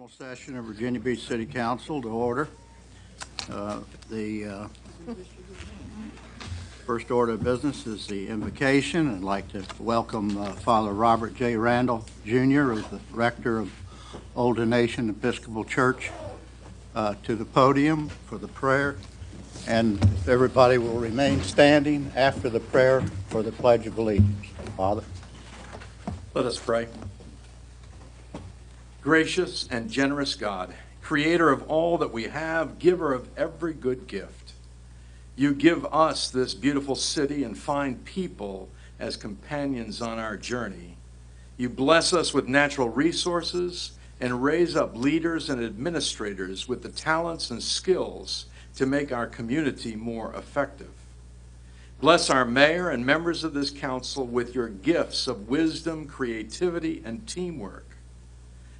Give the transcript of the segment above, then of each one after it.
Formal session of Virginia Beach City Council to order. The first order of business is the invocation. I'd like to welcome Father Robert J. Randall, Jr., who's the rector of Old Nation Episcopal Church, to the podium for the prayer. And if everybody will remain standing after the prayer for the Pledge of Allegiance. Father. Let us pray. Gracious and generous God, creator of all that we have, giver of every good gift, you give us this beautiful city and fine people as companions on our journey. You bless us with natural resources and raise up leaders and administrators with the talents and skills to make our community more effective. Bless our mayor and members of this council with your gifts of wisdom, creativity, and teamwork.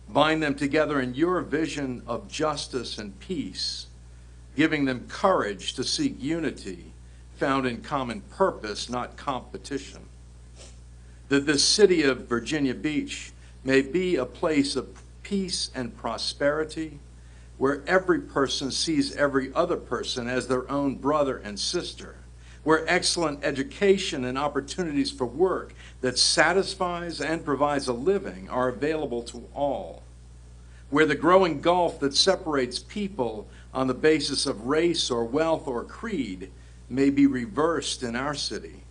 Bind them together in your vision of justice and peace, giving them courage to seek unity found in common purpose, not competition. That this city of Virginia Beach may be a place of peace and prosperity, where every person sees every other person as their own brother and sister, where excellent education and opportunities for work that satisfies and provides a living are available to all, where the growing gulf that separates people on the basis of race or wealth or creed may be reversed in our city,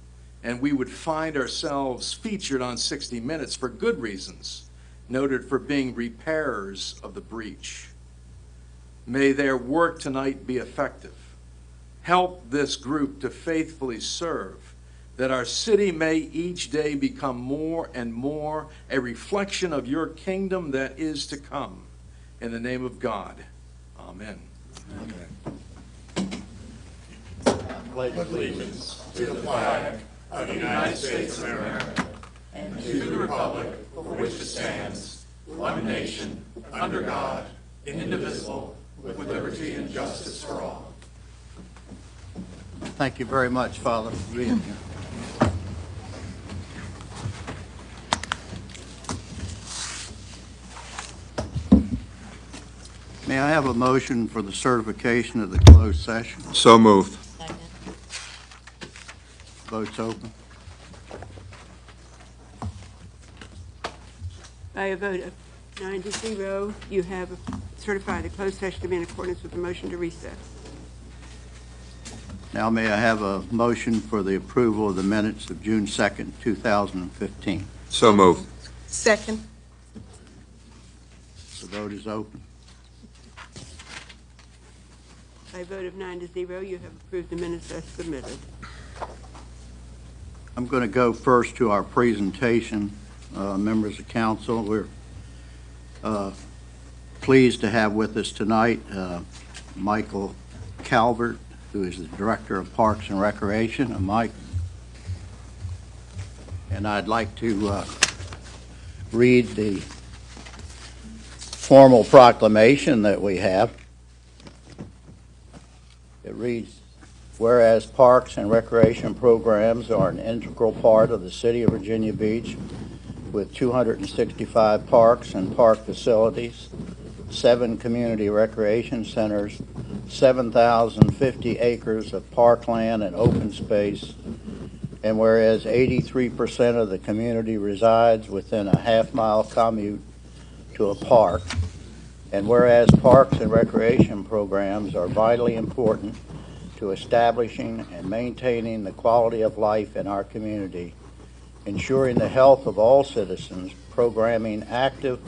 and we would find ourselves featured on 60 Minutes for good reasons, noted for being repairers of the breach. May their work tonight be effective. Help this group to faithfully serve, that our city may each day become more and more a reflection of your kingdom that is to come. In the name of God, amen. Amen. Pledge allegiance to the flag of the United States of America and to the republic for which it stands, one nation, under God, indivisible, with liberty and justice for all. Thank you very much, Father, for being here. May I have a motion for the certification of the closed session? So moved. Votes open. By a vote of 9-0, you have certified the closed session to be in accordance with the motion to recess. Now may I have a motion for the approval of the minutes of June 2nd, 2015? So moved. Second. The vote is open. By a vote of 9-0, you have approved the minutes as submitted. I'm going to go first to our presentation. Members of council, we're pleased to have with us tonight Michael Calvert, who is the Director of Parks and Recreation. Mike, and I'd like to read the formal proclamation that we have. It reads, whereas parks and recreation programs are an integral part of the city of Virginia Beach, with 265 parks and park facilities, 7 community recreation centers, 7,050 acres of parkland and open space, and whereas 83% of the community resides within a half-mile commute to a park, and whereas parks and recreation programs are vitally important to establishing and maintaining the quality of life in our community, ensuring the health of all citizens, programming active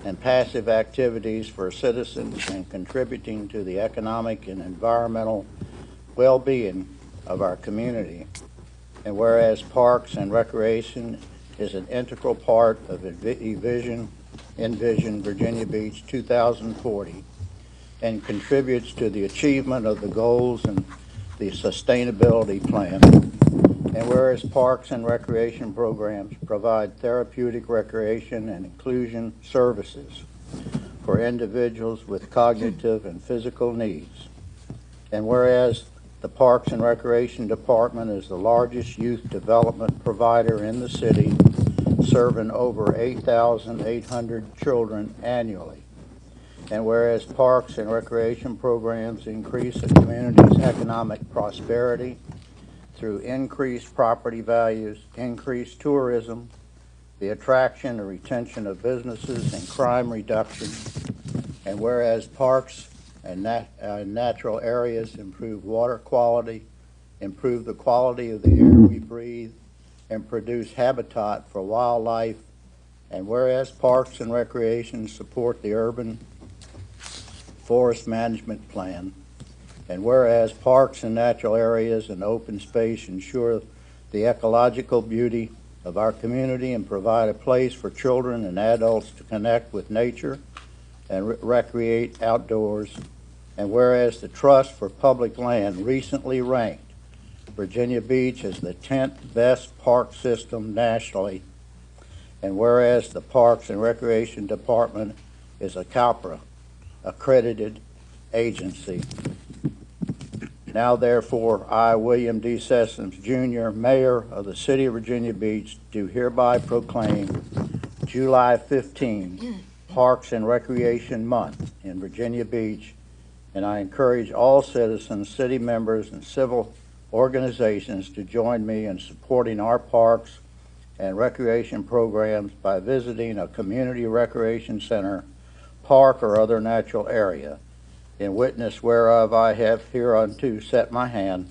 and passive activities for citizens, and contributing to the economic and environmental well-being of our community. And whereas parks and recreation is an integral part of Envision Virginia Beach 2040 and contributes to the achievement of the goals and the sustainability plan. And whereas parks and recreation programs provide therapeutic recreation and inclusion services for individuals with cognitive and physical needs. And whereas the Parks and Recreation Department is the largest youth development provider in the city, serving over 8,800 children annually. And whereas parks and recreation programs increase a community's economic prosperity through increased property values, increased tourism, the attraction and retention of businesses, and crime reduction. And whereas parks and natural areas improve water quality, improve the quality of the air we breathe, and produce habitat for wildlife. And whereas parks and recreation support the urban forest management plan. And whereas parks and natural areas and open space ensure the ecological beauty of our community and provide a place for children and adults to connect with nature and recreate outdoors. And whereas the Trust for Public Land recently ranked Virginia Beach as the 10th best park system nationally. And whereas the Parks and Recreation Department is a CALPRA accredited agency. Now therefore, I, William D. Sessoms, Jr., Mayor of the City of Virginia Beach, do hereby proclaim July 15 Parks and Recreation Month in Virginia Beach, and I encourage all citizens, city members, and civil organizations to join me in supporting our parks and recreation programs by visiting a community recreation center, park, or other natural area. In witness whereof I have hereunto set my hand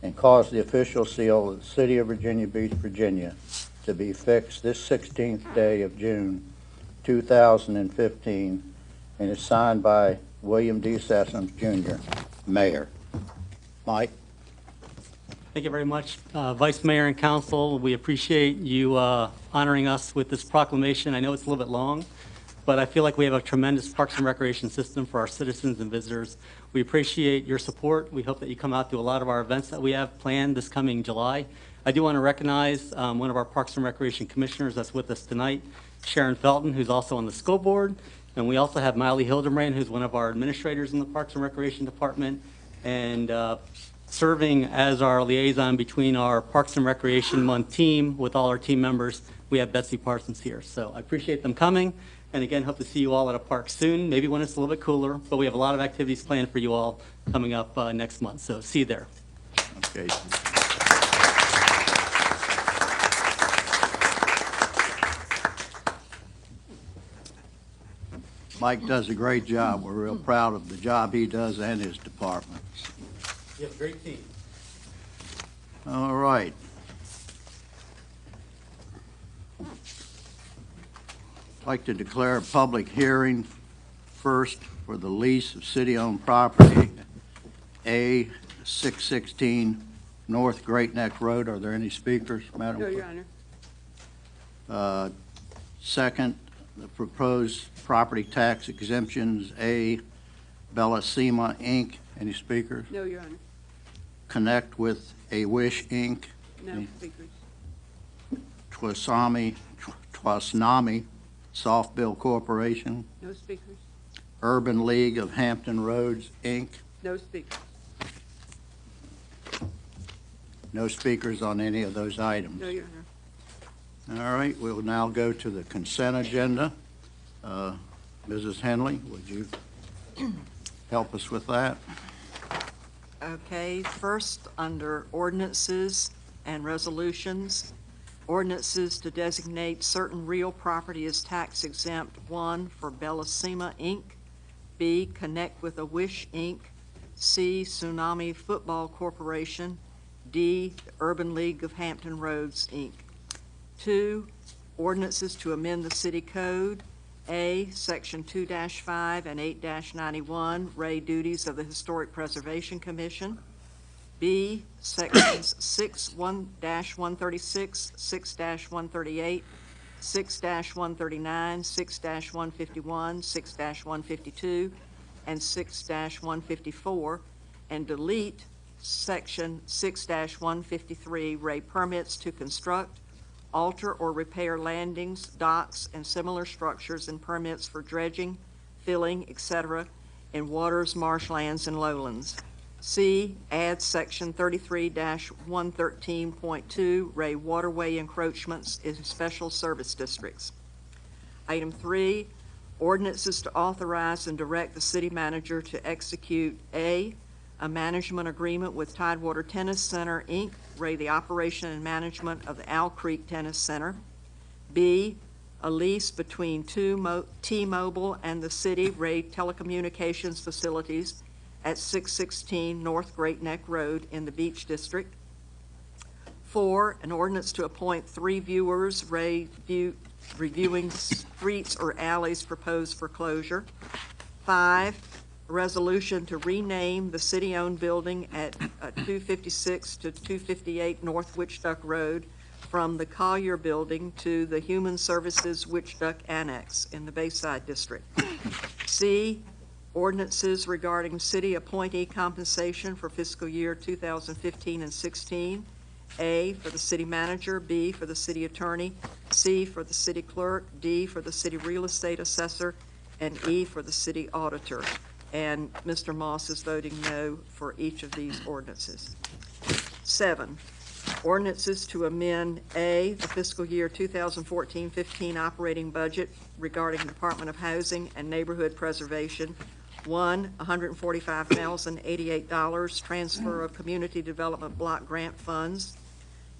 and caused the official seal of the City of Virginia Beach, Virginia, to be fixed this 16th day of June 2015, and is signed by William D. Sessoms, Jr., Mayor. Mike? Thank you very much, Vice Mayor and Council. We appreciate you honoring us with this proclamation. I know it's a little bit long, but I feel like we have a tremendous Parks and Recreation system for our citizens and visitors. We appreciate your support. We hope that you come out to a lot of our events that we have planned this coming July. I do want to recognize one of our Parks and Recreation Commissioners that's with us tonight, Sharon Felton, who's also on the school board. And we also have Miley Hildebrand, who's one of our administrators in the Parks and Recreation Department, and serving as our liaison between our Parks and Recreation Month team with all our team members. We have Betsy Parsons here. So I appreciate them coming. And again, hope to see you all at a park soon, maybe when it's a little bit cooler, but we have a lot of activities planned for you all coming up next month. So see you there. Okay. Mike does a great job. We're real proud of the job he does and his department. You have a great team. All right. I'd like to declare a public hearing first for the lease of city-owned property, A 616 North Great Neck Road. Are there any speakers, Madam No, Clerk? Your Honor. Second, the proposed property tax exemptions, A Bellissima Inc. Any speakers? No, Your Honor. Connect with A Wish Inc. No speakers. Twasnami Softbill Corporation, No speakers. Urban League of Hampton Roads Inc. No speakers. No speakers on any of those items. No, Your Honor. All right, we'll now go to the consent agenda. Mrs. Henley, would you help us with that? Okay, first, under ordinances and resolutions, ordinances to designate certain real property as tax exempt. 1, for Bellissima Inc. B, Connect with a Wish Inc. C, Tsunami Football Corporation. D, the Urban League of Hampton Roads Inc. 2, ordinances to amend the city code. A, Section 2-5 and 8-91, Ray duties of the Historic Preservation Commission. B, Sections 6-1-136, 6-138, 6-139, 6-151, 6-152, and 6-154, and delete Section 6-153, Ray permits to construct, alter or repair landings, docks, and similar structures, and permits for dredging, filling, etc., in waters, marshlands, and lowlands. C, add Section 33-113.2, Ray waterway encroachments in special service districts. Item 3, Ordinances to authorize and direct the city manager to execute a management agreement with Tidewater Tennis Center, Inc., re the operation and management of the Owl Creek Tennis Center. B, a lease between T-Mobile and the city, re telecommunications facilities at 616 North Great Neck Road in the Beach District. 4, an ordinance to appoint 3 viewers, reviewing streets or alleys proposed for closure. 5, a resolution to rename the city-owned building at 256 to 258 North Witch Duck Road from the Collier Building to the Human Services Witch Duck Annex in the Bayside District. C, ordinances regarding city appointee compensation for fiscal year 2015 and 16. A, for the city manager, B, for the city attorney, C, for the city clerk, D, for the city real estate assessor, and E, for the city auditor. And Mr. Moss is voting no for each of these ordinances. 7, ordinances to amend A, the fiscal year 2014-15 operating budget regarding Department of Housing and Neighborhood Preservation. 1, $145,088 transfer of community development block grant funds.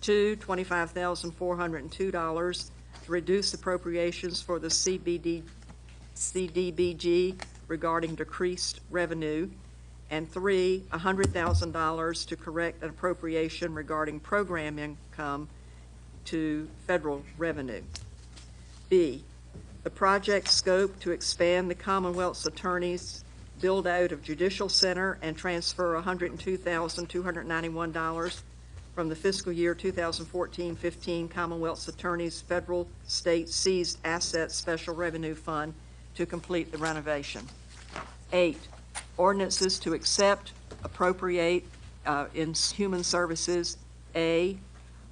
2, $25,402 to reduce appropriations for the CDBG regarding decreased revenue. And 3, $100,000 to correct an appropriation regarding program income to federal revenue. B, the project scope to expand the Commonwealth's attorneys' build-out of Judicial Center and transfer $102,291 from the fiscal year 2014-15 Commonwealth's Attorneys Federal State Seized Assets Special Revenue Fund to complete the renovation. 8, ordinances to accept, appropriate in Human Services, A,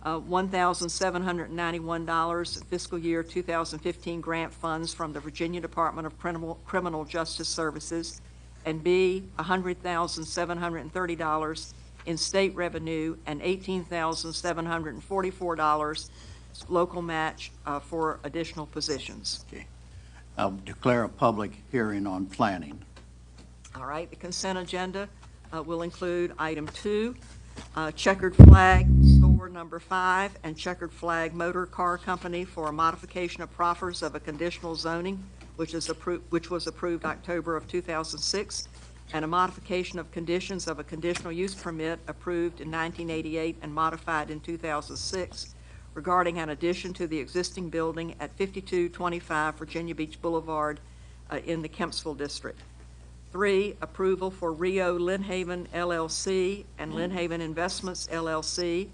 $1,791 fiscal year 2015 grant funds from the Virginia Department of Criminal Justice Services, and B, $100,730 in state revenue and $18,744 local match for additional positions. Okay. I'll declare a public hearing on planning. All right, the consent agenda will include item 2, Checkered Flag Store number 5, and Checkered Flag Motor Car Company for a modification of proffers of a conditional zoning, which was approved October of 2006, and a modification of conditions of a conditional use permit approved in 1988 and modified in 2006 regarding an addition to the existing building at 5225 Virginia Beach Boulevard in the Kempsville District. 3, approval for Rio Lynnhaven LLC and Lynnhaven Investments LLC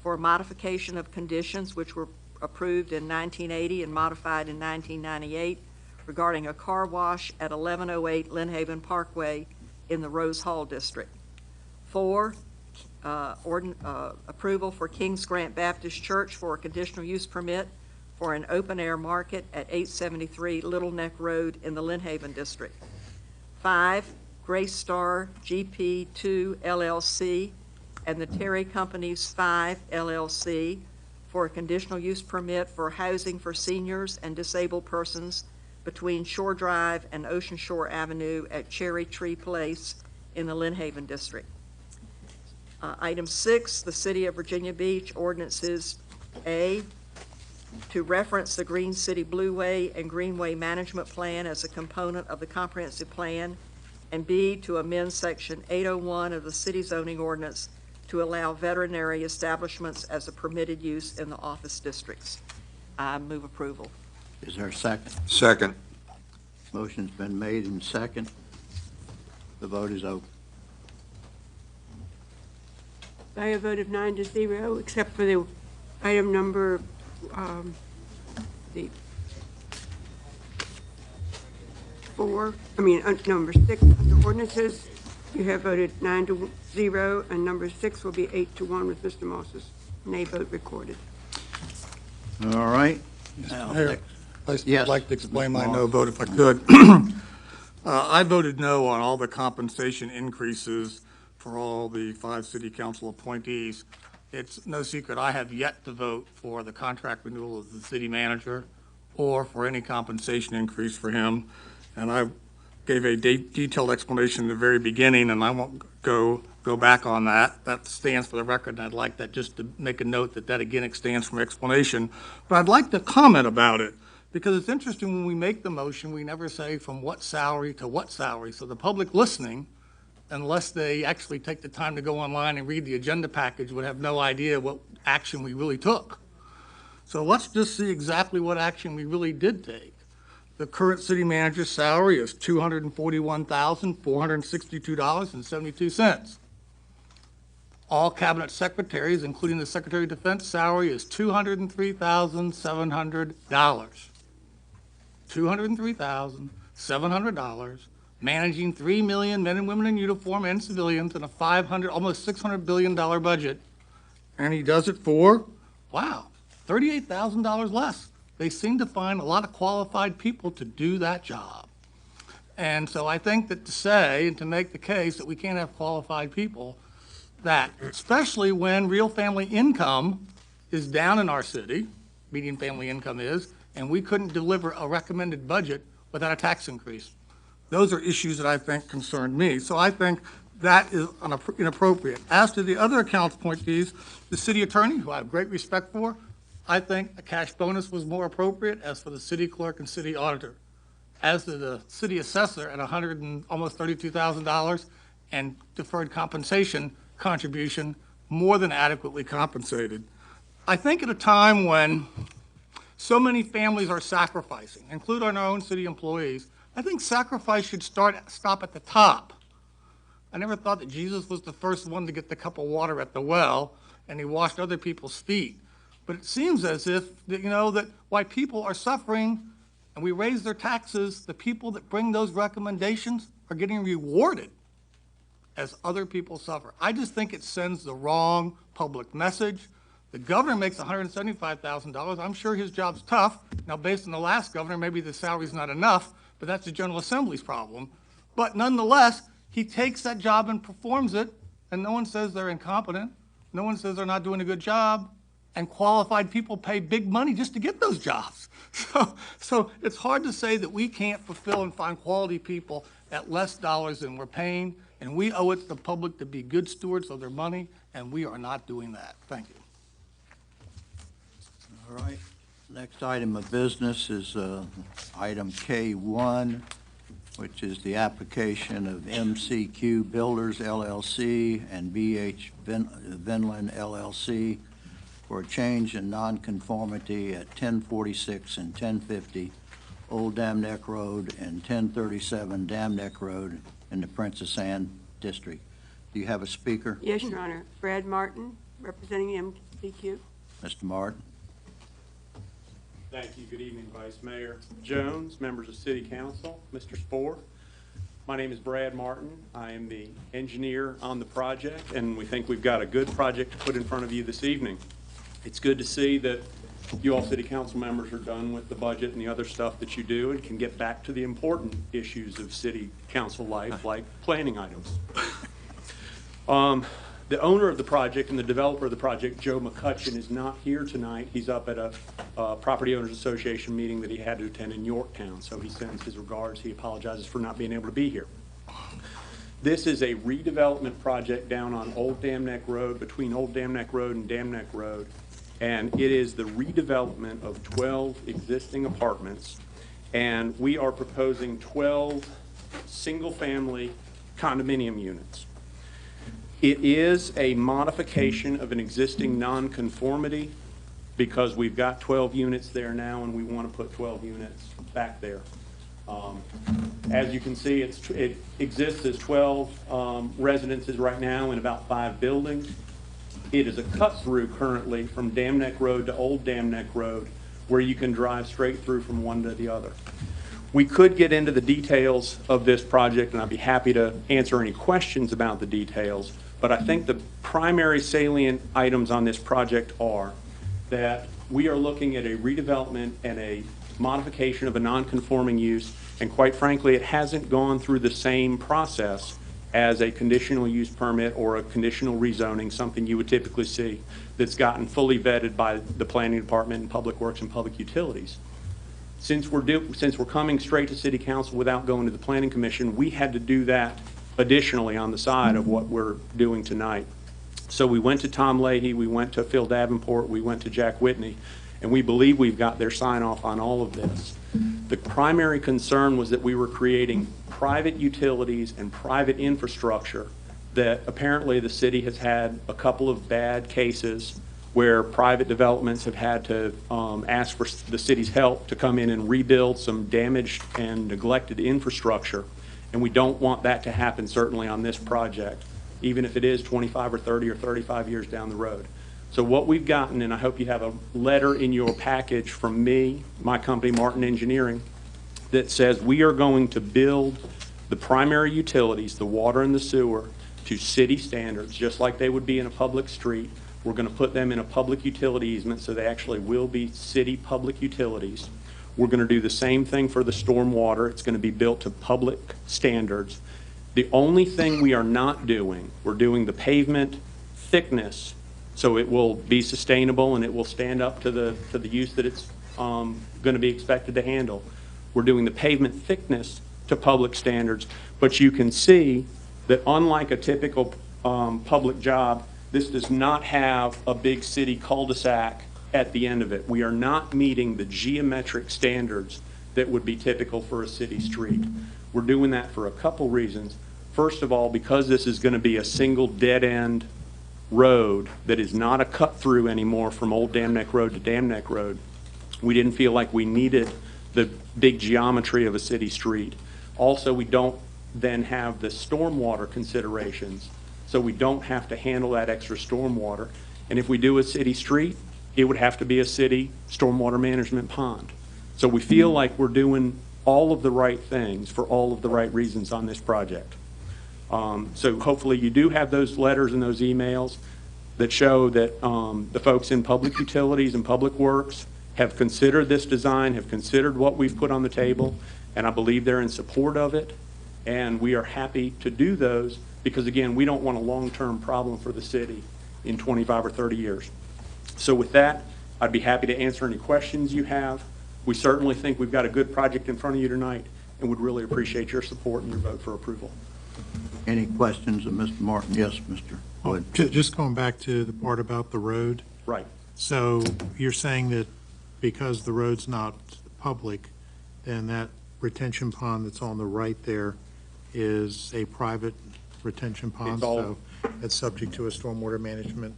for a modification of conditions which were approved in 1980 and modified in 1998 regarding a car wash at 1108 Lynnhaven Parkway in the Rose Hall District. 4, approval for Kings Grant Baptist Church for a conditional use permit for an open-air market at 873 Little Neck Road in the Lynnhaven District. 5, Grace Star GP2 LLC and the Terry Companies 5 LLC for a conditional use permit for housing for seniors and disabled persons between Shore Drive and Ocean Shore Avenue at Cherry Tree Place in the Lynnhaven District. Item 6, the City of Virginia Beach ordinances. A, to reference the Green City Blueway and Greenway Management Plan as a component of the comprehensive plan, and B, to amend Section 801 of the city zoning ordinance to allow veterinary establishments as a permitted use in the office districts. I move approval. Is there a second? Second. Motion's been made and second. The vote is open. By a vote of 9-0, except for the item number, number 6, under ordinances, you have voted 9-0, and number 6 will be 8-1 with Mr. Moss's nay vote recorded. All right. Mayor, I'd Yes, like to explain my Mr. no vote if I could. I voted no on all the compensation increases for all the 5 city council appointees. It's no secret I have yet to vote for the contract renewal of the city manager or for any compensation increase for him. And I gave a detailed explanation in the very beginning, and I won't go back on that. That stands for the record, and I'd like that just to make a note that that again stands for explanation. But I'd like to comment about it, because it's interesting when we make the motion, we never say from what salary to what salary. So the public listening, unless they actually take the time to go online and read the agenda package, would have no idea what action we really took. So let's just see exactly what action we really did take. The current city manager's salary is $241,462.72. All cabinet secretaries, including the Secretary of Defense salary, is $203,700. $203,700, managing 3 million men and women in uniform and civilians in a almost $600 billion budget. And he does it for, wow, $38,000 less. They seem to find a lot of qualified people to do that job. And so I think that to say and to make the case that we can't have qualified people, that especially when real family income is down in our city, median family income is, and we couldn't deliver a recommended budget without a tax increase. Those are issues that I think concern me. So I think that is inappropriate. As to the other accounts appointees, the city attorney, who I have great respect for, I think a cash bonus was more appropriate, as for the city clerk and city auditor. As to the city assessor at almost $32,000 and deferred compensation contribution, more than adequately compensated. I think at a time when so many families are sacrificing, including our own city employees, I think sacrifice should stop at the top. I never thought that Jesus was the first one to get the cup of water at the well, and he washed other people's feet. But it seems as if, that why people are suffering and we raise their taxes, the people that bring those recommendations are getting rewarded as other people suffer. I just think it sends the wrong public message. The governor makes $175,000. I'm sure his job's tough. Now, based on the last governor, maybe the salary's not enough, but that's the General Assembly's problem. But nonetheless, he takes that job and performs it, and no one says they're incompetent. No one says they're not doing a good job. And qualified people pay big money just to get those jobs. So it's hard to say that we can't fulfill and find quality people at less dollars than we're paying, and we owe it to the public to be good stewards of their money, and we are not doing that. Thank you. All right. Next item of business is item K1, which is the application of MCQ Builders LLC and BH Vinland LLC for a change in nonconformity at 1046 and 1050 Old Dam Neck Road and 1037 Dam Neck Road in the Princess Anne District. Do you have a speaker? Yes, Your Honor. Brad Martin, representing MCQ. Mr. Martin? Thank you. Good evening, Vice Mayor Jones, members of City Council, Mr. Spohr. My name is Brad Martin. I am the engineer on the project, and we think we've got a good project to put in front of you this evening. It's good to see that you all city council members are done with the budget and the other stuff that you do and can get back to the important issues of city council life, like planning items. The owner of the project and the developer of the project, Joe McCutcheon, is not here tonight. He's up at a Property Owners Association meeting that he had to attend in Yorktown, so he sends his regards. He apologizes for not being able to be here. This is a redevelopment project down on Old Dam Neck Road, between Old Dam Neck Road and Dam Neck Road, and it is the redevelopment of 12 existing apartments, and we are proposing 12 single-family condominium units. It is a modification of an existing nonconformity because we've got 12 units there now and we want to put 12 units back there. As you can see, it exists as 12 residences right now in about 5 buildings. It is a cut-through currently from Dam Neck Road to Old Dam Neck Road where you can drive straight through from one to the other. We could get into the details of this project, and I'd be happy to answer any questions about the details, but I think the primary salient items on this project are that we are looking at a redevelopment and a modification of a non-conforming use, and quite frankly, it hasn't gone through the same process as a conditional use permit or a conditional rezoning, something you would typically see that's gotten fully vetted by the planning department and public works and public utilities. since we're coming straight to city council without going to the planning commission, we had to do that additionally on the side of what we're doing tonight. So we went to Tom Leahy, we went to Phil Davenport, we went to Jack Whitney, and we believe we've got their sign off on all of this. The primary concern was that we were creating private utilities and private infrastructure that apparently the city has had a couple of bad cases where private developments have had to ask for the city's help to come in and rebuild some damaged and neglected infrastructure. And we don't want that to happen, certainly on this project, even if it is 25 or 30 or 35 years down the road. So what we've gotten, and I hope you have a letter in your package from me, my company, Martin Engineering, that says we are going to build the primary utilities, the water and the sewer, to city standards, just like they would be in a public street. We're going to put them in a public utility easement, so they actually will be city public utilities. We're going to do the same thing for the stormwater. It's going to be built to public standards. The only thing we are not doing, we're doing the pavement thickness, so it will be sustainable and it will stand up to the use that it's going to be expected to handle. We're doing the pavement thickness to public standards, but you can see that unlike a typical public job, this does not have a big city cul-de-sac at the end of it. We are not meeting the geometric standards that would be typical for a city street. We're doing that for a couple reasons. First of all, because this is going to be a single dead-end road that is not a cut-through anymore from Old Dam Neck Road to Dam Neck Road, we didn't feel like we needed the big geometry of a city street. Also, we don't then have the stormwater considerations, so we don't have to handle that extra stormwater. And if we do a city street, it would have to be a city stormwater management pond. So we feel like we're doing all of the right things for all of the right reasons on this project. So hopefully you do have those letters and those emails that show that the folks in public utilities and public works have considered this design, have considered what we've put on the table, and I believe they're in support of it. And we are happy to do those because, again, we don't want a long-term problem for the city in 25 or 30 years. So with that, I'd be happy to answer any questions you have. We certainly think we've got a good project in front of you tonight and would really appreciate your support and your vote for approval. Any questions of Mr. Martin? Yes, Mr. Wood. Just going back to the part about the road. Right. So you're saying that because the road's not public, then that retention pond that's on the right there is a private retention pond? It's all- So it's subject to a stormwater management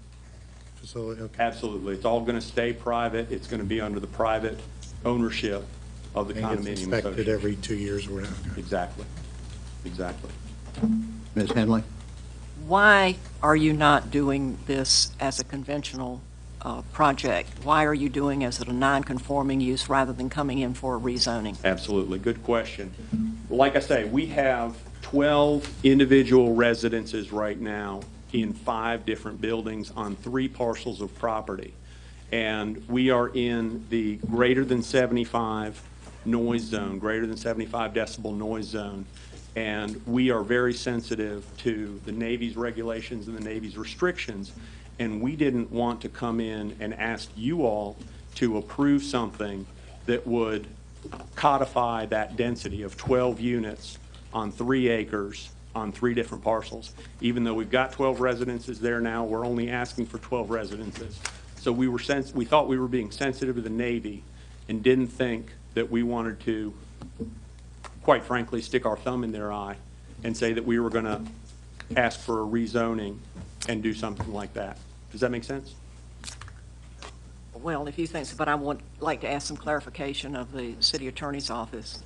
facility? Okay. Absolutely. It's all going to stay private. It's going to be under the private ownership of the And condominium it's inspected association. every 2 years or whatever? Exactly. Exactly. Ms. Henley? Why are you not doing this as a conventional project? Why are you doing as a non-conforming use rather than coming in for a rezoning? Absolutely. Good question. Like I say, we have 12 individual residences right now in 5 different buildings on 3 parcels of property. And we are in the greater than 75 noise zone, greater than 75 decibel noise zone. And we are very sensitive to the Navy's regulations and the Navy's restrictions. And we didn't want to come in and ask you all to approve something that would codify that density of 12 units on 3 acres on 3 different parcels. Even though we've got 12 residences there now, we're only asking for 12 residences. So we thought we were being sensitive to the Navy and didn't think that we wanted to, quite frankly, stick our thumb in their eye and say that we were going to ask for a rezoning and do something like that. Does that make sense? Well, if you think so, but I would like to ask some clarification of the city attorney's office.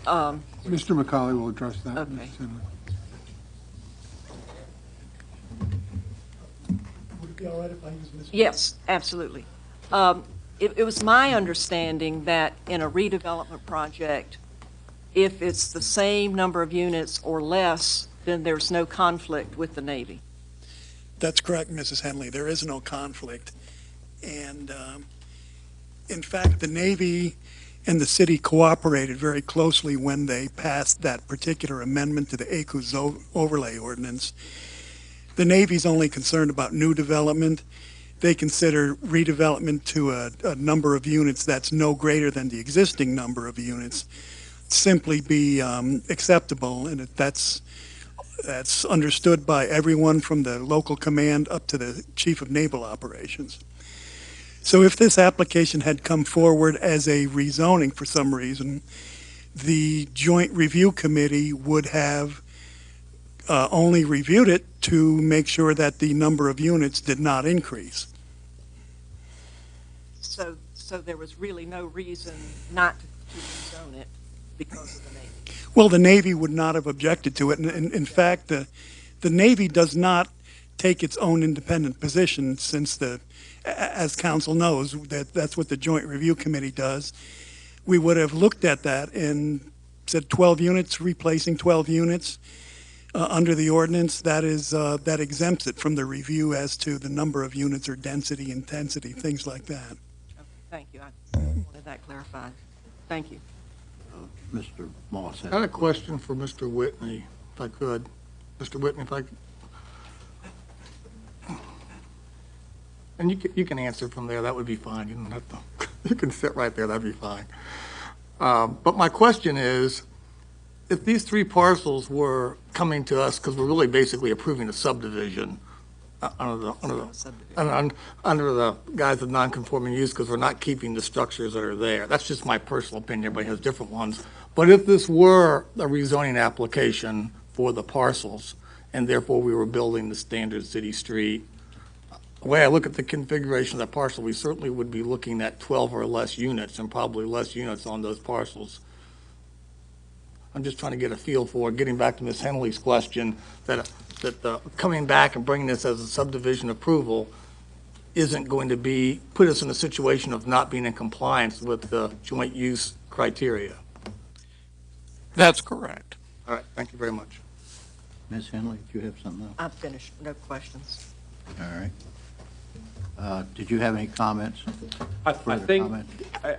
Mr. McCauley will address that. Okay. Ms. Henley. Would it be all right if I use Ms. Yes, absolutely. It was my understanding that in a redevelopment project, if it's the same number of units or less, then there's no conflict with the Navy. That's correct, Mrs. Henley. There is no conflict. And in fact, the Navy and the city cooperated very closely when they passed that particular amendment to the ACU's overlay ordinance. The Navy's only concerned about new development. they consider redevelopment to a number of units that's no greater than the existing number of units simply be acceptable, and that's understood by everyone from the local command up to the chief of naval operations. So if this application had come forward as a rezoning for some reason, the Joint Review Committee would have only reviewed it to make sure that the number of units did not increase. So there was really no reason not to rezone it because of the Navy. Well, the Navy would not have objected to it. And in fact, the Navy does not take its own independent position, since as council knows, that's what the Joint Review Committee does. We would have looked at that and said 12 units, replacing 12 units under the ordinance. That exempts it from the review as to the number of units or density, intensity, things like that. Okay, thank you. I wanted that clarified. Thank you. Mr. Moss. I had a question for Mr. Whitney, if I could. Mr. Whitney, if I could. And you can answer from there, that would be fine. You don't have to, you can sit right there, that'd be fine. But my question is, if these 3 parcels were coming to us, because we're really basically approving a subdivision under the guise of non-conforming use, because we're not keeping the structures that are there. That's just my personal opinion, everybody has different ones. But if this were a rezoning application for the parcels, and therefore we were building the standard city street, the way I look at the configuration of that parcel, we certainly would be looking at 12 or less units, and probably less units on those parcels. I'm just trying to get a feel for, getting back to Ms. Henley's question, that coming back and bringing this as a subdivision approval isn't going to put us in a situation of not being in compliance with the joint use criteria. That's correct. All right, thank you very much. Ms. Henley, do you have something else? I'm finished. No questions. All right. Did you have any comments? I Further think, comment?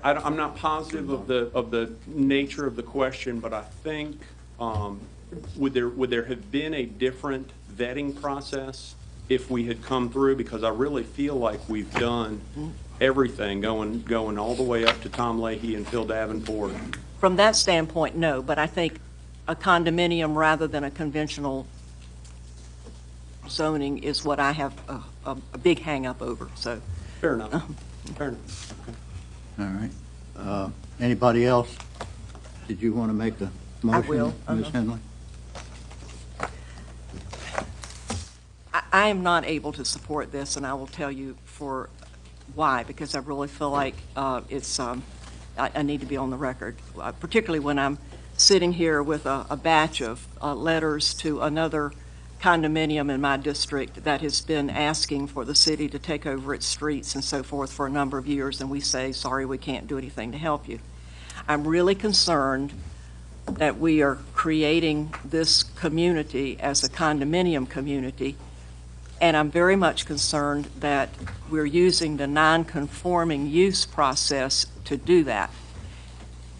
I'm not positive of the nature of the question, but I think, would there have been a different vetting process if we had come through? Because I really feel like we've done everything, going all the way up to Tom Leahy and Phil Davenport. From that standpoint, no, but I think a condominium rather than a conventional zoning is what I have a big hang-up over, so. Fair enough. Fair enough. Okay. All right. Anybody else? Did you want to make a motion? will. Ms. Henley? I am not able to support this, and I will tell you for why, because I really feel like I need to be on the record, particularly when I'm sitting here with a batch of letters to another condominium in my district that has been asking for the city to take over its streets and so forth for a number of years, and we say, sorry, we can't do anything to help you. I'm really concerned that we are creating this community as a condominium community, and I'm very much concerned that we're using the non-conforming use process to do that.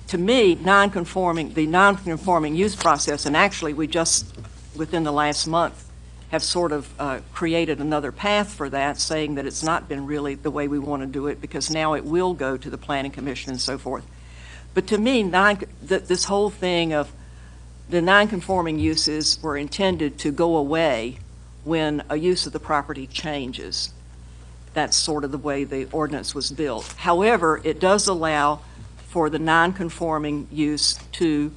To me, the non-conforming use process, and actually we just within the last month have sort of created another path for that, saying that it's not been really the way we want to do it, because now it will go to the Planning Commission and so forth. But to me, this whole thing of the non-conforming uses were intended to go away when a use of the property changes. That's sort of the way the ordinance was built. However, it does allow for the non-conforming use to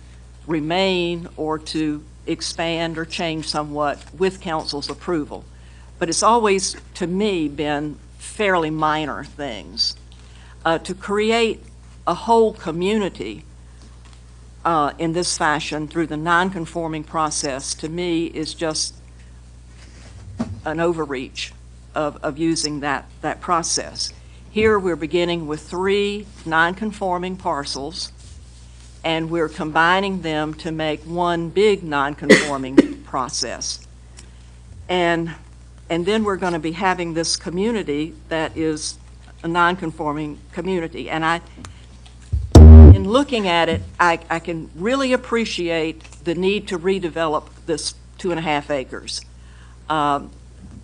remain or to expand or change somewhat with council's approval. But it's always, to me, been fairly minor things. To create a whole community in this fashion through the non-conforming process, to me, is just an overreach of using that process. Here we're beginning with 3 non-conforming parcels, and we're combining them to make one big non-conforming process. And then we're going to be having this community that is a non-conforming community. And in looking at it, I can really appreciate the need to redevelop this 2.5 acres.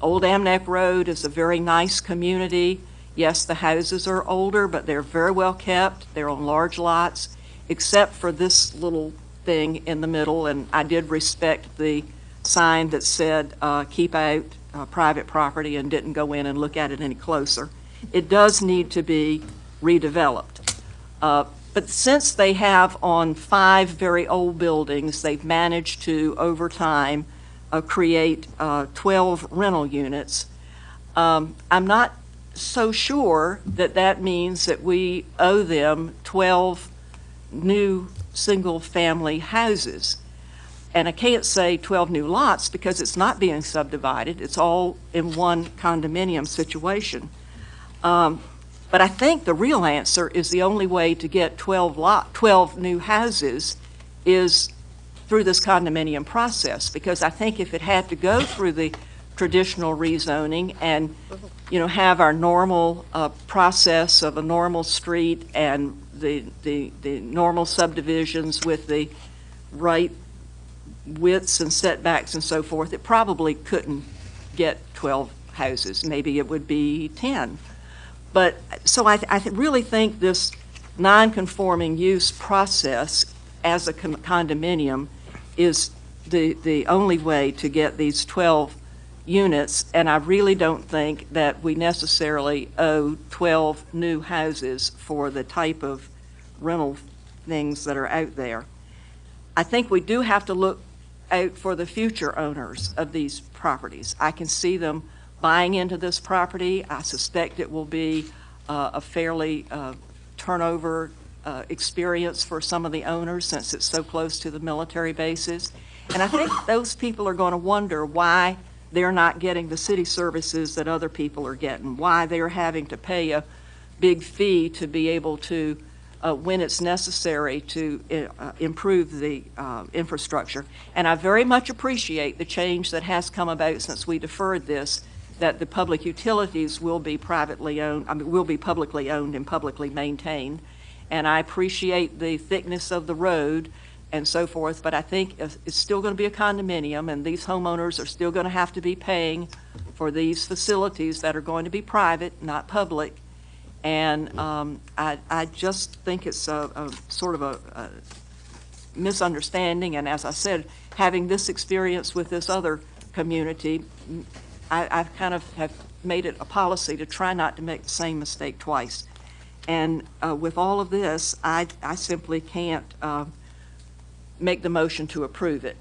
Old Amnec Road is a very nice community. Yes, the houses are older, but they're very well kept. They're on large lots, except for this little thing in the middle, and I did respect the sign that said, keep out private property, and didn't go in and look at it any closer. It does need to be redeveloped. But since they have on 5 very old buildings, they've managed to, over time, create 12 rental units. I'm not so sure that that means that we owe them 12 new single-family houses. And I can't say 12 new lots because it's not being subdivided. It's all in one condominium situation. But I think the real answer is the only way to get 12 new houses is through this condominium process, because I think if it had to go through the traditional rezoning and, have our normal process of a normal street and the normal subdivisions with the right widths and setbacks and so forth, it probably couldn't get 12 houses. Maybe it would be 10. But, so I really think this non-conforming use process as a condominium is the only way to get these 12 units, and I really don't think that we necessarily owe 12 new houses for the type of rental things that are out there. I think we do have to look out for the future owners of these properties. I can see them buying into this property. I suspect it will be a fairly turnover experience for some of the owners since it's so close to the military bases. And I think those people are going to wonder why they're not getting the city services that other people are getting, why they're having to pay a big fee to be able to, when it's necessary, to improve the infrastructure. And I very much appreciate the change that has come about since we deferred this, that the public utilities will be privately owned, will be publicly owned and publicly maintained. And I appreciate the thickness of the road and so forth, but I think it's still going to be a condominium, and these homeowners are still going to have to be paying for these facilities that are going to be private, not public. And I just think it's a sort of a misunderstanding, and as I said, having this experience with this other community, I've kind of have made it a policy to try not to make the same mistake twice. And with all of this, I simply can't make the motion to approve it.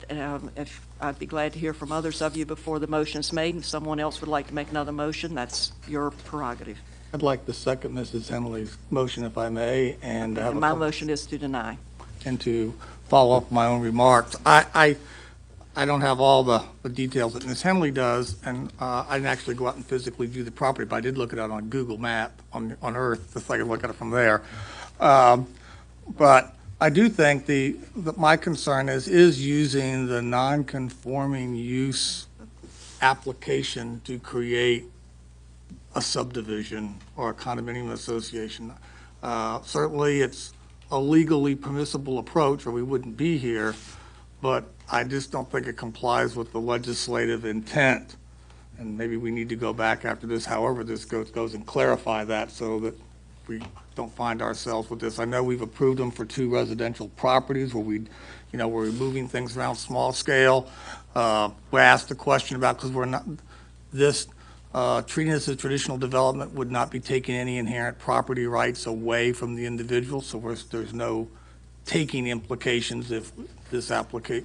If I'd be glad to hear from others of you before the motion is made. If someone else would like to make another motion, that's your prerogative. I'd like to second Mrs. Henley's motion, if I may, and have And my motion is to deny. and to follow up my own remarks. I don't have all the details that Ms. Henley does, and I didn't actually go out and physically view the property, but I did look at it on Google Map on Earth, just so I could look at it from there. But I do think that my concern is using the non-conforming use application to create a subdivision or a condominium association. Certainly, it's a legally permissible approach, or we wouldn't be here, but I just don't think it complies with the legislative intent. And maybe we need to go back after this, however this goes and clarify that so that we don't find ourselves with this. I know we've approved them for 2 residential properties where we're moving things around small scale. We asked the question about, because we're not, treating this as traditional development would not be taking any inherent property rights away from the individual, so there's no taking implications if this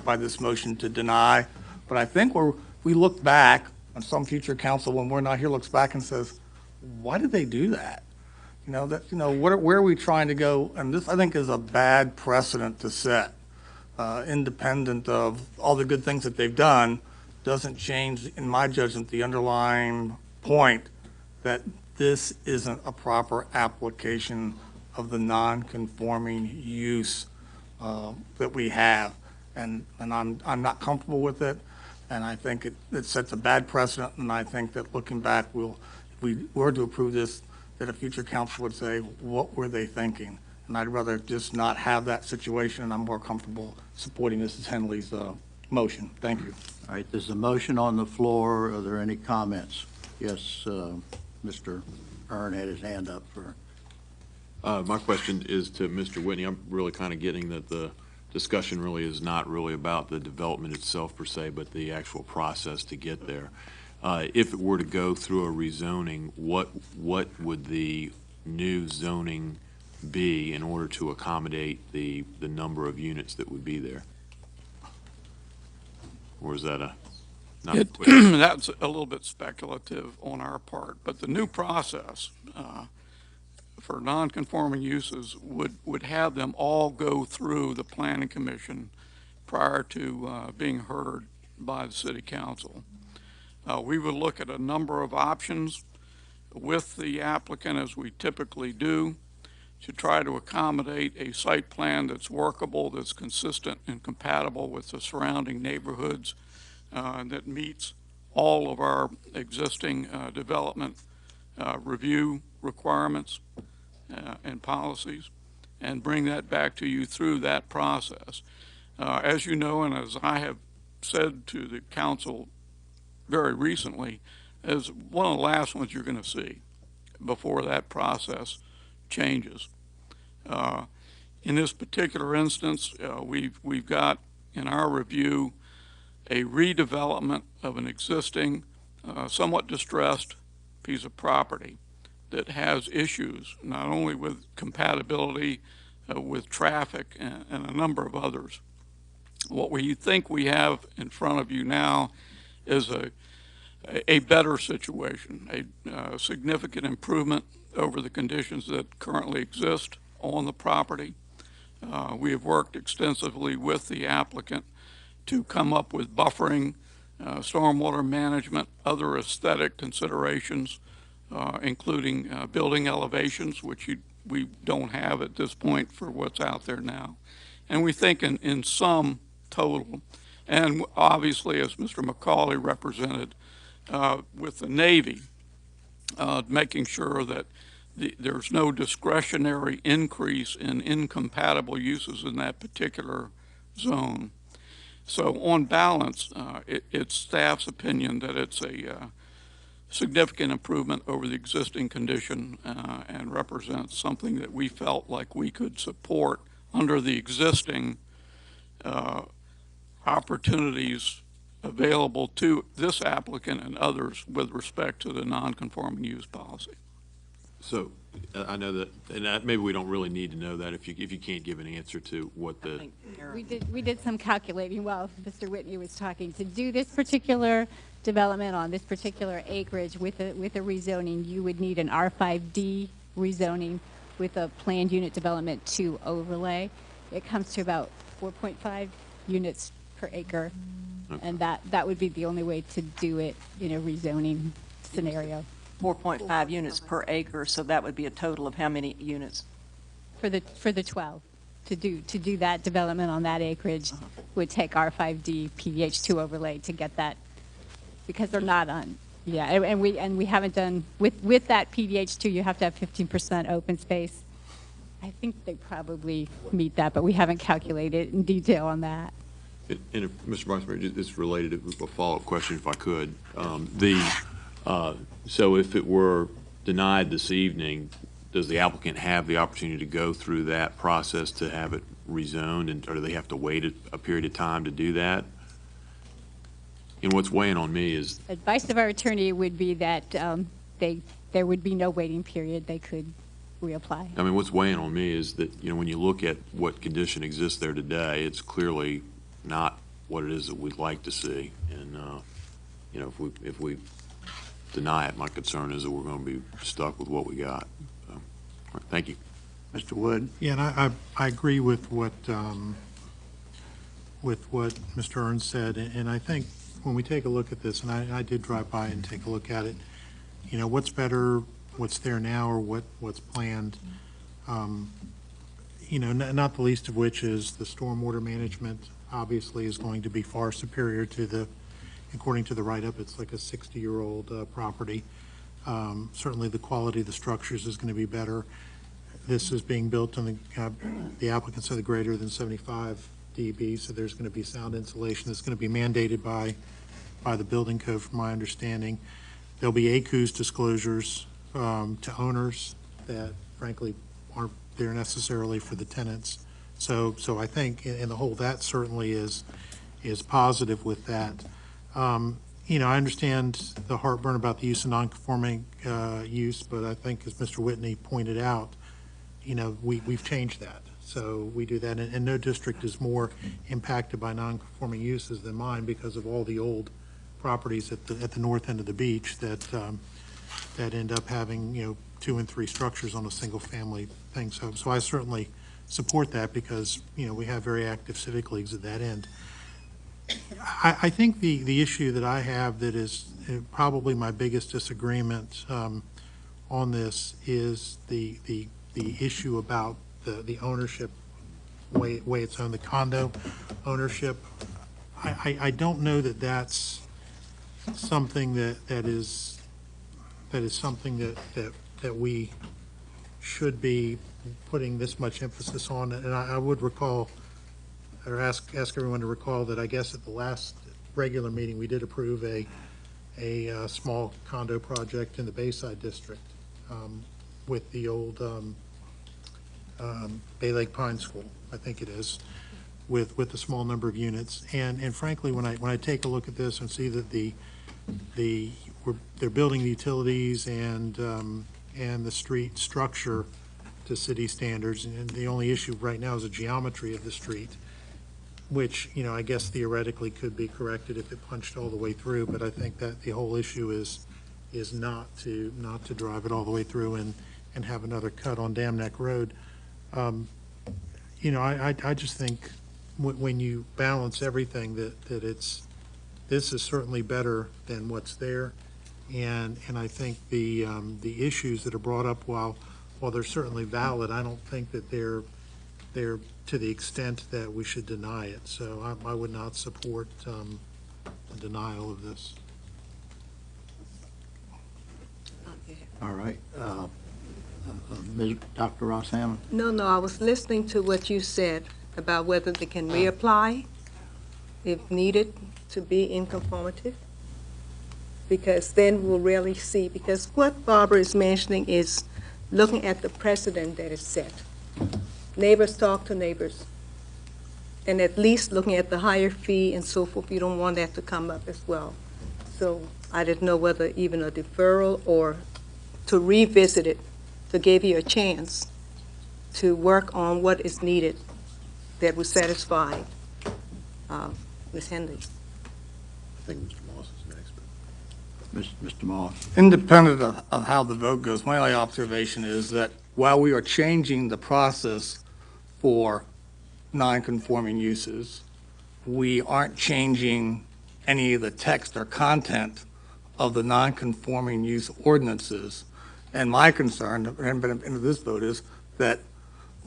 by this motion to deny. But I think we look back, and some future council, when we're not here, looks back and says, why did they do that? Where are we trying to go? And this, I think, is a bad precedent to set. Independent of all the good things that they've done, doesn't change, in my judgment, the underlying point that this isn't a proper application of the non-conforming use that we have. And I'm not comfortable with it, and I think it sets a bad precedent, and I think that looking back, if we were to approve this, that a future council would say, what were they thinking? And I'd rather just not have that situation, and I'm more comfortable supporting Mrs. Henley's Motion, thank you. All right, there's a motion on the floor. Are there any comments? Yes, Mr. Earn had his hand up for. My question is to Mr. Whitney. I'm really kind of getting that the discussion really is not really about the development itself per se, but the actual process to get there. If it were to go through a rezoning, what would the new zoning be in order to accommodate the number of units that would be there? Or is that not a quick? That's a little bit speculative on our part, but the new process for non-conforming uses would have them all go through the planning commission prior to being heard by the city council. We would look at a number of options with the applicant, as we typically do, to try to accommodate a site plan that's workable, that's consistent and compatible with the surrounding neighborhoods, that meets all of our existing development review requirements and policies, and bring that back to you through that process. As you know, and as I have said to the council very recently, is one of the last ones you're going to see before that process changes. In this particular instance, we've got in our review a redevelopment of an existing, somewhat distressed piece of property that has issues not only with compatibility with traffic and a number of others. What we think we have in front of you now is a better situation, a significant improvement over the conditions that currently exist on the property. We have worked extensively with the applicant to come up with buffering, stormwater management, other aesthetic considerations, including building elevations, which we don't have at this point for what's out there now. And we think in sum total, and obviously as Mr. McCauley represented, with the Navy, making sure that there's no discretionary increase in incompatible uses in that particular zone. So on balance, it's staff's opinion that it's a significant improvement over the existing condition and represents something that we felt like we could support under the existing opportunities available to this applicant and others with respect to the non-conforming use policy. So I know that, and maybe we don't really need to know that if you can't give an answer to what the. We did some calculating while Mr. Whitney was talking. To do this particular development on this particular acreage with a rezoning, you would need an R5D rezoning with a planned unit development 2 overlay. It comes to about 4.5 units per acre, and that would be the only way to do it in a rezoning scenario. 4.5 units per acre, so that would be a total of how many units? For the 12, to do that development on that acreage would take R5D PDH2 overlay to get that, because they're not on. Yeah, and we haven't done with that PDH2. You have to have 15% open space. I think they probably meet that, but we haven't calculated in detail on that. And if, Mr. Vice Mayor, it's related to a follow-up question, if I could. So if it were denied this evening, does the applicant have the opportunity to go through that process to have it rezoned, or do they have to wait a period of time to do that? And what's weighing on me is. Advice of our attorney would be that there would be no waiting period. They could reapply. I mean, what's weighing on me is that, when you look at what condition exists there today, it's clearly not what it is that we'd like to see. And, if we deny it, my concern is that we're going to be stuck with what we got. So, all right, thank you. Mr. Wood? Yeah, and I agree with what Mr. Ernst said, and I think when we take a look at this, and I did drive by and take a look at it, what's better, what's there now, or what's planned, not the least of which is the stormwater management obviously is going to be far superior to according to the write-up, it's like a 60-year-old property. Certainly the quality of the structures is going to be better. This is being built on the applicant said the greater than 75 dB, so there's going to be sound insulation that's going to be mandated by the building code, from my understanding. There'll be ACUS disclosures to owners that frankly aren't there necessarily for the tenants. So I think in the whole, that certainly is positive with that. You know, I understand the heartburn about the use of non-conforming use, but I think, as Mr. Whitney pointed out, you know, we've changed that. So we do that, and no district is more impacted by non-conforming uses than mine because of all the old properties at the north end of the beach that end up having, you know, 2 and 3 structures on a single-family thing. So I certainly support that because, you know, we have very active civic leagues at that end. I think the issue that I have that is probably my biggest disagreement on this is the issue about the ownership, way it's owned, the condo ownership. I don't know that that's something that is something that we should be putting this much emphasis on. And I would recall, or ask everyone to recall, that I guess at the last regular meeting, we did approve a small condo project in the Bayside District with the old Bay Lake Pine School, I think it is, with a small number of units. And frankly, when I take a look at this and see that they're building the utilities and the street structure to city standards, and the only issue right now is the geometry of the street, which, you know, I guess theoretically could be corrected if it punched all the way through, but I think that the whole issue is not to drive it all the way through and have another cut on Dam Neck Road. You know, I just think when you balance everything that this is certainly better than what's there, and I think the issues that are brought up, while they're certainly valid, I don't think that they're to the extent that we should deny it. So I would not support a denial of this. All right. Dr. Ross Hammond? No, I was listening to what you said about whether they can reapply if needed to be in conformity, because then we'll really see, because what Barbara is mentioning is looking at the precedent that is set. Neighbors talk to neighbors, and at least looking at the higher fee and so forth, you don't want that to come up as well. So I didn't know whether even a deferral or to revisit it, to give you a chance to work on what is needed that would satisfy Ms. Henley. I think Mr. Moss is next. Mr. Moss? Independent of how the vote goes, my only observation is that while we are changing the process for non-conforming uses, we aren't changing any of the text or content of the non-conforming use ordinances. And my concern, and into this vote, is that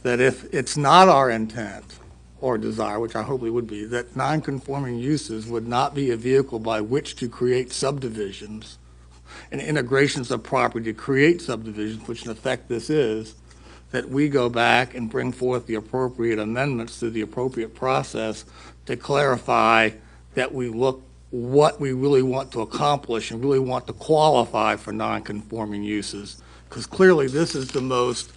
if it's not our intent or desire, which I hope it would be, that non-conforming uses would not be a vehicle by which to create subdivisions and integrations of property to create subdivisions, which in effect this is, that we go back and bring forth the appropriate amendments through the appropriate process to clarify that we look what we really want to accomplish and really want to qualify for non-conforming uses. Because clearly this is the most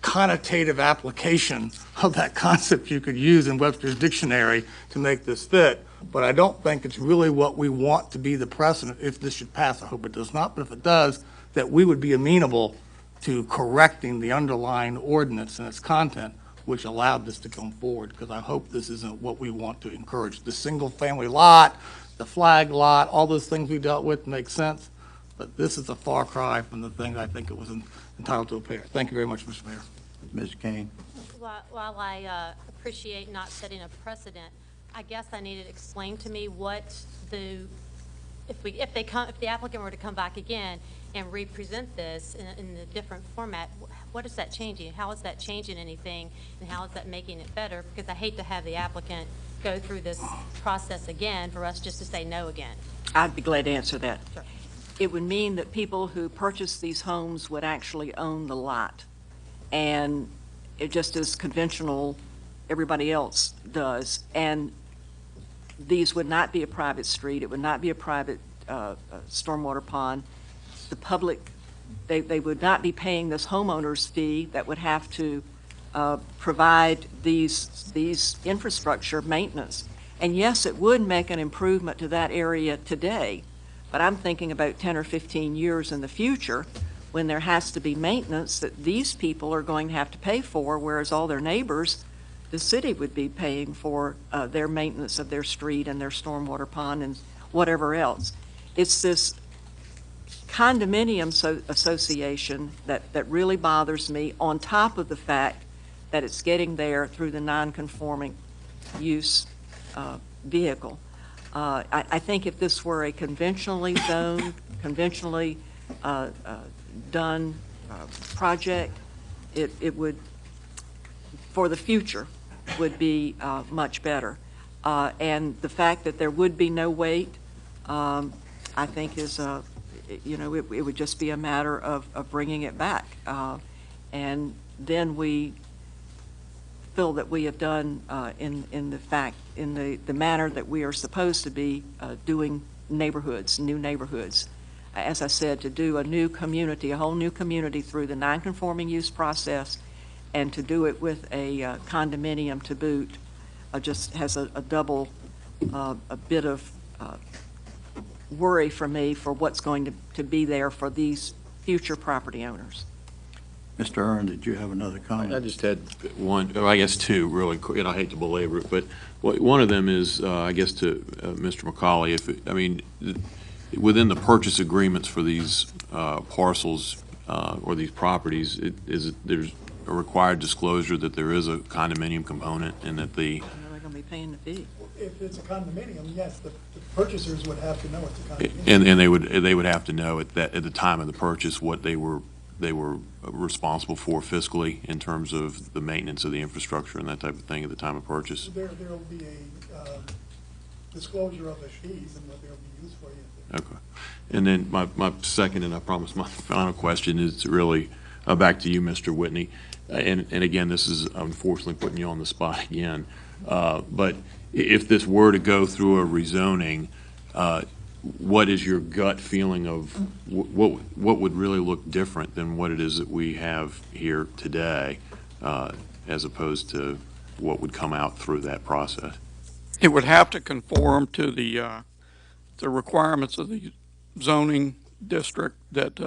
connotative application of that concept you could use in Webster's dictionary to make this fit. But I don't think it's really what we want to be the precedent if this should pass. I hope it does not, but if it does, that we would be amenable to correcting the underlying ordinance and its content, which allowed this to come forward, because I hope this isn't what we want to encourage. The single-family lot, the flag lot, all those things we dealt with make sense, but this is a far cry from the thing I think it was entitled to appear. Thank you very much, Mr. Mayor. Ms. Kane? While I appreciate not setting a precedent, I guess I needed to explain to me what if the applicant were to come back again and represent this in a different format, what is that changing? How is that changing anything, and how is that making it better? Because I hate to have the applicant go through this process again for us just to say no again. I'd be glad to answer that. Sure. It would mean that people who purchase these homes would actually own the lot. And it just as conventional everybody else does. And these would not be a private street. It would not be a private stormwater pond. The public, they would not be paying this homeowner's fee that would have to provide these infrastructure maintenance. And yes, it would make an improvement to that area today, but I'm thinking about 10 or 15 years in the future when there has to be maintenance that these people are going to have to pay for, whereas all their neighbors, the city would be paying for their maintenance of their street and their stormwater pond and whatever else. It's this condominium association that really bothers me, on top of the fact that it's getting there through the non-conforming use vehicle. I think if this were a conventionally zoned, conventionally done project, it would, for the future, would be much better. And the fact that there would be no wait, I think is, it would just be a matter of bringing it back. And then we feel that we have done in the manner that we are supposed to be doing neighborhoods, new neighborhoods. As I said, to do a new community, a whole new community through the non-conforming use process, and to do it with a condominium to boot, just has a double, a bit of worry for me for what's going to be there for these future property owners. Mr. Aaron, did you have another comment? I just had one, or I guess two, really quick, and I hate to belabor it, but one of them is, I guess, to Mr. McCauley. Within the purchase agreements for these parcels or these properties, there's a required disclosure that there is a condominium component and that the... They're going to be paying the fee. If it's a condominium, yes, the purchasers would have to know it's a condominium. And they would have to know at the time of the purchase what they were responsible for fiscally in terms of the maintenance of the infrastructure and that type of thing at the time of purchase. There'll be a disclosure of the fees and what they'll be used for. Okay. And then my second, and I promise my final question, is really back to you, Mr. Whitney. And again, this is unfortunately putting you on the spot again. But if this were to go through a rezoning, what is your gut feeling of what would really look different than what it is that we have here today, as opposed to what would come out through that process? It would have to conform to the requirements of the zoning district that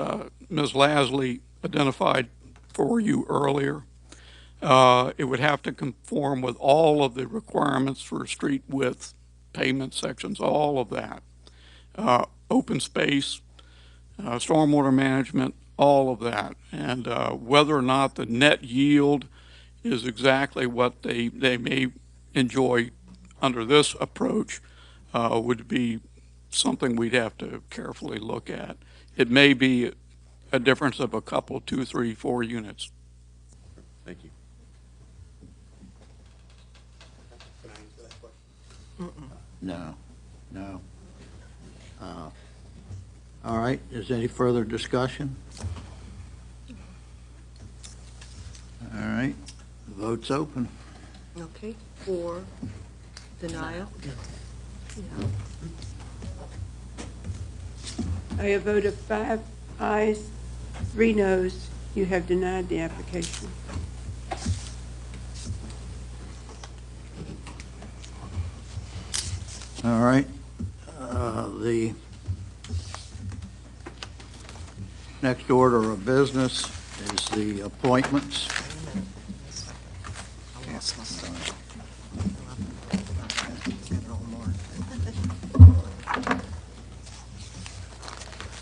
Ms. Lasley identified for you earlier. It would have to conform with all of the requirements for street width, pavement sections, all of that. Open space, stormwater management, all of that. And whether or not the net yield is exactly what they may enjoy under this approach would be something we'd have to carefully look at. It may be a difference of a couple, 2, 3, 4 units. Thank you. Can I answer that question? No. All right, is there any further discussion? All right, the vote's open. Okay, for denial. By a vote of 5 ayes, 3 noes, you have denied the application. All right, the next order of business is the appointments. I lost my stuff.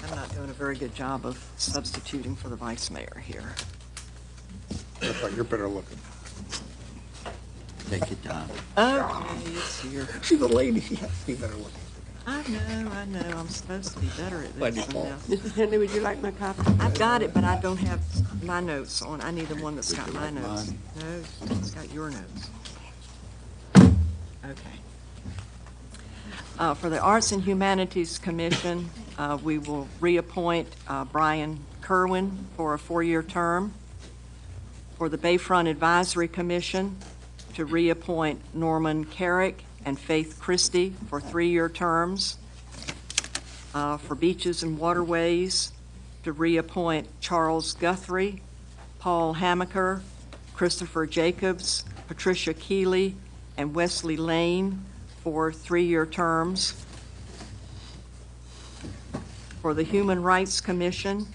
I'm not doing a very good job of substituting for the vice mayor here. You're better looking. Take your time. Okay, it's here. She's a lady. Yes, you better look. I know, I'm supposed to be better at By this. default. Mrs. Henley, would you like my copy? I've got it, but I don't have my notes on. I need the one that's got my like notes. mine? No, it's got your notes. Okay. For the Arts and Humanities Commission, we will reappoint Brian Kerwin for a 4-year term. For the Bayfront Advisory Commission, to reappoint Norman Carrick and Faith Christie for 3-year terms. For Beaches and Waterways, to reappoint Charles Guthrie, Paul Hamaker, Christopher Jacobs, Patricia Keeley, and Wesley Lane for 3-year terms. For the Human Rights Commission,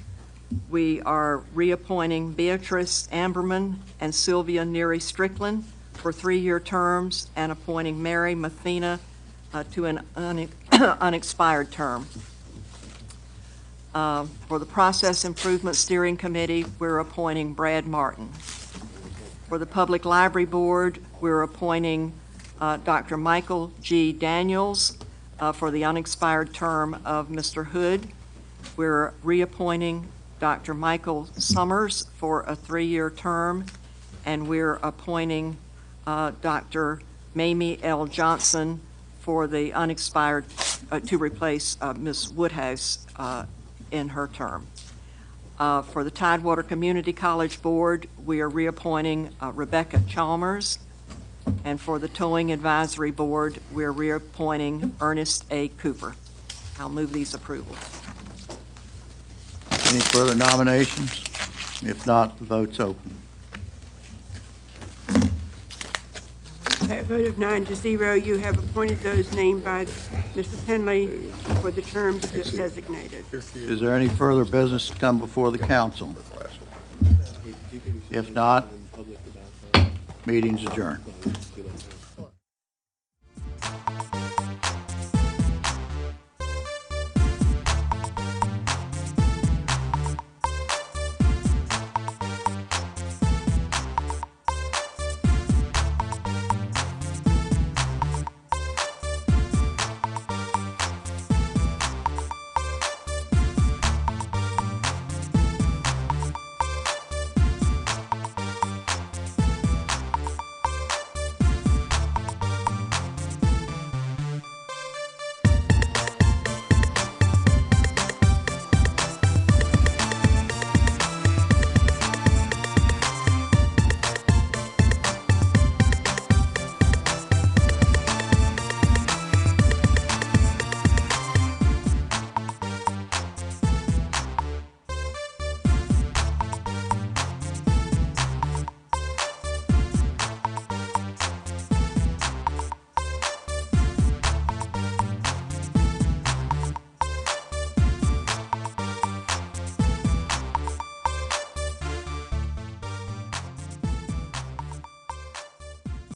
we are reappointing Beatrice Amberman and Sylvia Neary Strickland for 3-year terms and appointing Mary Mathena to an unexpired term. For the Process Improvement Steering Committee, we're appointing Brad Martin. For the Public Library Board, we're appointing Dr. Michael G. Daniels for the unexpired term of Mr. Hood. We're reappointing Dr. Michael Summers for a 3-year term, and we're appointing Dr. Mamie L. Johnson for the unexpired, to replace Ms. Woodhouse in her term. For the Tidewater Community College Board, we are reappointing Rebecca Chalmers. And for the Towing Advisory Board, we're reappointing Ernest A. Cooper. I'll move these approvals. Any further nominations? If not, the vote's open. By a vote of 9-0, you have appointed those named by Mrs. Henley for the terms designated. Is there any further business to come before the council? If not, meeting's adjourned.